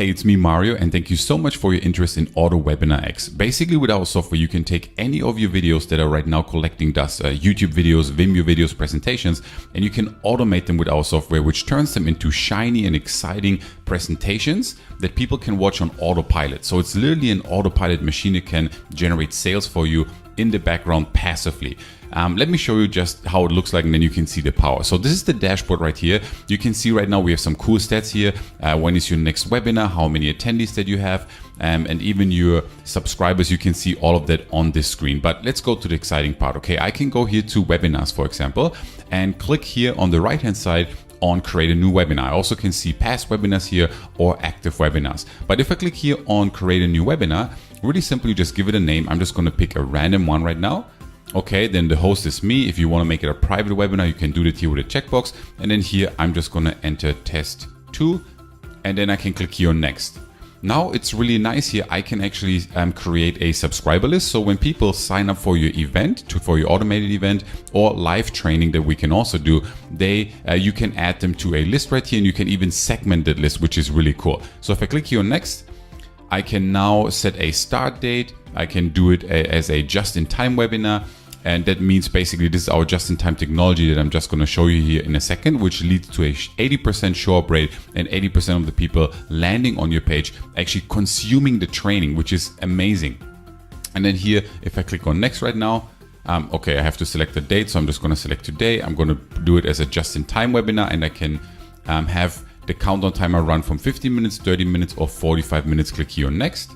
Hey, it's me, Mario, and thank you so much for your interest in AutoWebinar X. Basically, with our software, you can take any of your videos that are right now collecting dust, YouTube videos, Vimeo videos, presentations, and you can automate them with our software, which turns them into shiny and exciting presentations that people can watch on autopilot. So it's literally an autopilot machine that can generate sales for you in the background passively. Let me show you just how it looks like, and then you can see the power. So this is the dashboard right here. You can see right now we have some cool stats here. When is your next webinar, how many attendees that you have, and even your subscribers. You can see all of that on this screen. But let's go to the exciting part. Okay, I can go here to webinars, for example, and click here on the right hand side on create a new webinar. I also can see past webinars here or active webinars. But if I click here on create a new webinar, really simply just give it a name. I'm just going to pick a random one right now. Okay, then the host is me. If you want to make it a private webinar, you can do that here with a checkbox. And then here, I'm just going to enter test 2, and then I can click here on next. Now it's really nice here. I can actually create a subscriber list. So when people sign up for your event, for your automated event or live training that we can also do, you can add them to a list right here, and you can even segment that list, which is really cool. So if I click here on next, I can now set a start date. I can do it as a just-in-time webinar. And that means basically this is our just-in-time technology that I'm just going to show you here in a second, which leads to a 80% show-up rate and 80% of the people landing on your page actually consuming the training, which is amazing. And then here, if I click on next right now, okay, I have to select the date. So I'm just going to select today. I'm going to do it as a just-in-time webinar, and I can have the countdown timer run from 15 minutes, 30 minutes, or 45 minutes. Click here on next.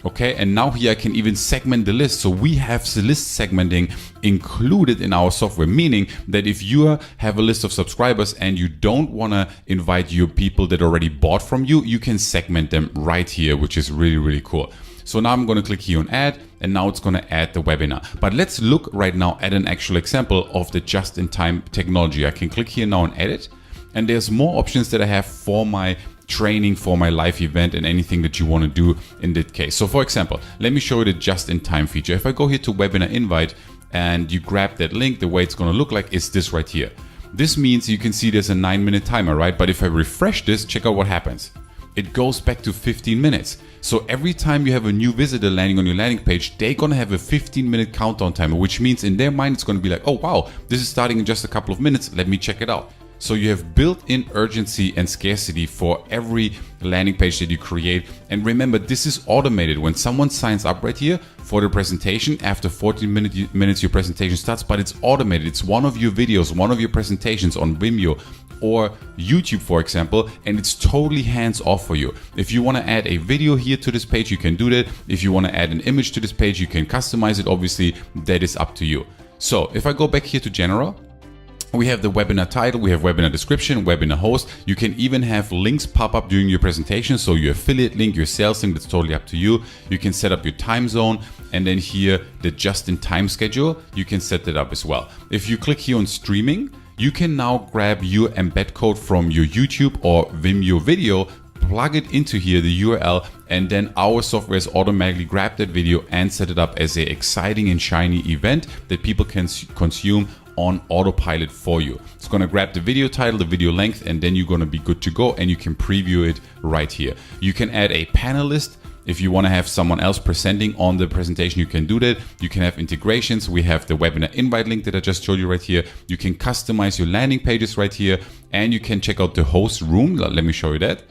Okay, and now here I can even segment the list. So we have the list segmenting included in our software, meaning that if you have a list of subscribers and you don't want to invite your people that already bought from you, you can segment them right here, which is really, really cool. So now I'm going to click here on add, and now it's going to add the webinar. But let's look right now at an actual example of the just-in-time technology. I can click here now on edit, and there's more options that I have for my training, for my live event, and anything that you want to do in that case. So for example, let me show you the just-in-time feature. If I go here to webinar invite and you grab that link, the way it's going to look like is this right here. This means you can see there's a 9-minute timer, right? But if I refresh this, check out what happens. It goes back to 15 minutes. So every time you have a new visitor landing on your landing page, they're going to have a 15-minute countdown timer, which means in their mind, it's going to be like, oh, wow, this is starting in just a couple of minutes. Let me check it out. So you have built-in urgency and scarcity for every landing page that you create. And remember, this is automated. When someone signs up right here for the presentation, after 14 minutes your presentation starts, but it's automated. It's one of your videos, one of your presentations on Vimeo or YouTube, for example, and it's totally hands-off for you. If you want to add a video here to this page, you can do that. If you want to add an image to this page, you can customize it. Obviously, that is up to you. So if I go back here to general, we have the webinar title, we have webinar description, webinar host. You can even have links pop up during your presentation. So your affiliate link, your sales link, that's totally up to you. You can set up your time zone, and then here the just-in-time schedule, you can set that up as well. If you click here on streaming, you can now grab your embed code from your YouTube or Vimeo video, plug it into here, the URL, and then our software is automatically grab that video and set it up as an exciting and shiny event that people can consume on autopilot for you. It's going to grab the video title, the video length, and then you're going to be good to go, and you can preview it right here. You can add a panelist. If you want to have someone else presenting on the presentation, you can do that. You can have integrations. We have the webinar invite link that I just showed you right here. You can customize your landing pages right here, and you can check out the host room. Let me show you that.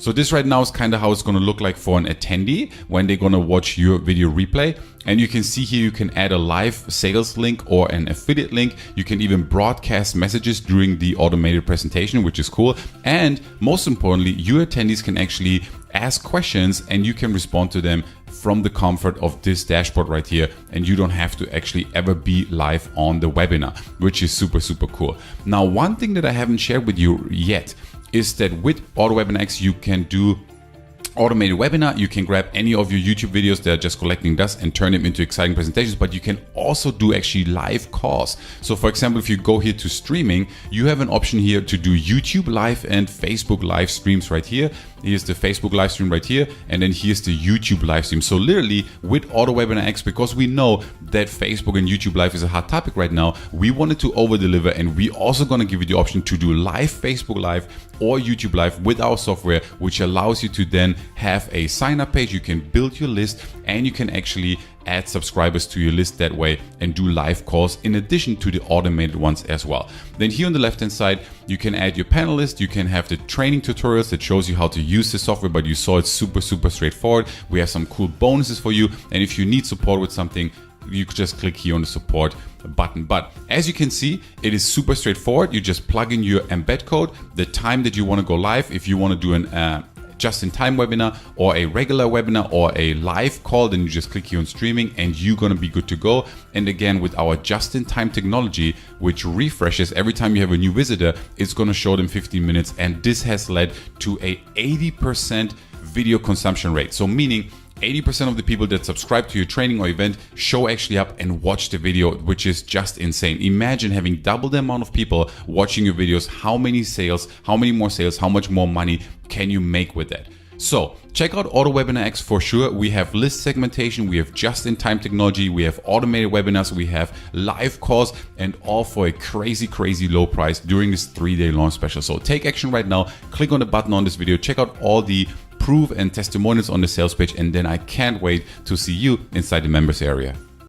So this right now is kind of how it's going to look like for an attendee when they're going to watch your video replay. And you can see here, you can add a live sales link or an affiliate link. You can even broadcast messages during the automated presentation, which is cool. And most importantly, your attendees can actually ask questions and you can respond to them from the comfort of this dashboard right here. And you don't have to actually ever be live on the webinar, which is super, super cool. Now, one thing that I haven't shared with you yet is that with AutoWebinar X, you can do automated webinar. You can grab any of your YouTube videos that are just collecting dust and turn them into exciting presentations, but you can also do actually live calls. So for example, if you go here to streaming, you have an option here to do YouTube live and Facebook live streams right here. Here's the Facebook live stream right here, and then here's the YouTube live stream. So literally with AutoWebinar X, because we know that Facebook and YouTube live is a hot topic right now, we wanted to over deliver, and we also going to give you the option to do live Facebook live or YouTube Live with our software, which allows you to then have a sign up page. You can build your list and you can actually add subscribers to your list that way and do live calls in addition to the automated ones as well. Then here on the left hand side, you can add your panelist. You can have the training tutorials that shows you how to use the software, but you saw it's super straightforward. We have some cool bonuses for you. And if you need support with something, you could just click here on the support button. But as you can see, it is super straightforward. You just plug in your embed code, the time that you want to go live. If you want to do an just-in-time webinar or a regular webinar or a live call, then you just click here on streaming and you're going to be good to go. And again, with our just-in-time technology, which refreshes every time you have a new visitor, it's going to show them 15 minutes. And this has led to a 80% video consumption rate. So meaning 80% of the people that subscribe to your training or event show actually up and watch the video, which is just insane. Imagine having double the amount of people watching your videos. How many sales, how many more sales, how much more money can you make with that? So check out AutoWebinar X for sure. We have list segmentation, we have just-in-time technology, we have automated webinars, we have live calls, and all for a crazy low price during this 3-day launch special. So take action right now. Click on the button on this video. Check out all the proof and testimonials on the sales page, and then I can't wait to see you inside the members area.